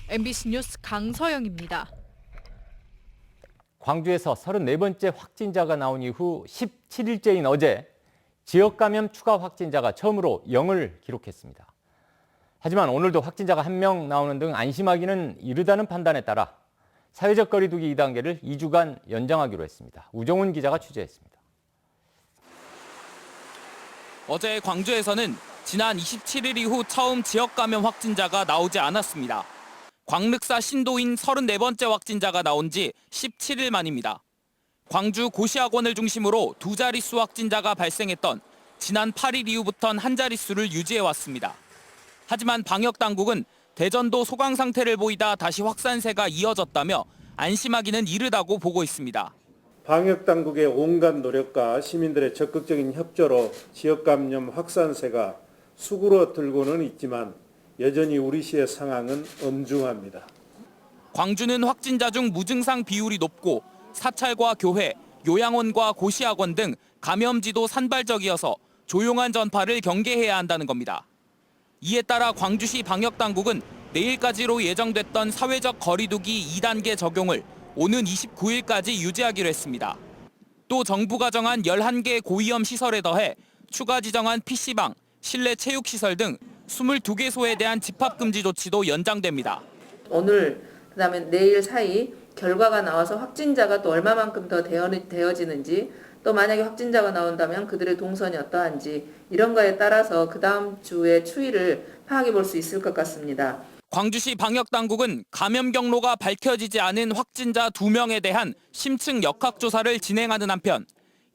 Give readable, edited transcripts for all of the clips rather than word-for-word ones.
MBC 뉴스 강서영입니다. 광주에서 34번째 확진자가 나온 이후 17일째인 어제 지역 감염 추가 확진자가 처음으로 0을 기록했습니다. 하지만 오늘도 확진자가 1명 나오는 등 안심하기는 이르다는 판단에 따라 사회적 거리 두기 2단계를 2주간 연장하기로 했습니다. 우정훈 기자가 취재했습니다. 어제 광주에서는 지난 27일 이후 처음 지역 감염 확진자가 나오지 않았습니다. 광륵사 신도인 34번째 확진자가 나온 지 17일 만입니다. 광주 고시학원을 중심으로 두 자릿수 확진자가 발생했던 지난 8일 이후부터는 한 자릿수를 유지해왔습니다. 하지만 방역당국은 대전도 소강 상태를 보이다 다시 확산세가 이어졌다며 안심하기는 이르다고 보고 있습니다. 방역당국의 온갖 노력과 시민들의 적극적인 협조로 지역 감염 확산세가 수그러들고는 있지만 여전히 우리 시의 상황은 엄중합니다. 광주는 확진자 중 무증상 비율이 높고 사찰과 교회, 요양원과 고시학원 등 감염지도 산발적이어서 조용한 전파를 경계해야 한다는 겁니다. 이에 따라 광주시 방역당국은 내일까지로 예정됐던 사회적 거리두기 2단계 적용을 오는 29일까지 유지하기로 했습니다. 또 정부가 정한 11개 고위험 시설에 더해 추가 지정한 PC방, 실내 체육시설 등 22개소에 대한 집합금지 조치도 연장됩니다. 오늘 그다음에 내일 사이 결과가 나와서 확진자가 또 얼마만큼 더 되어지는지 또 만약에 확진자가 나온다면 그들의 동선이 어떠한지 이런 거에 따라서 그 다음 주의 추이를 파악해 볼 수 있을 것 같습니다. 광주시 방역당국은 감염 경로가 밝혀지지 않은 확진자 2명에 대한 심층 역학조사를 진행하는 한편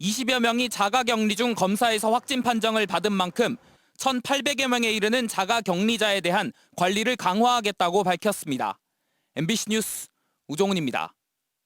20여 명이 자가격리 중 검사에서 확진 판정을 받은 만큼 1,800여 명에 이르는 자가격리자에 대한 관리를 강화하겠다고 밝혔습니다. MBC 뉴스 우종훈입니다.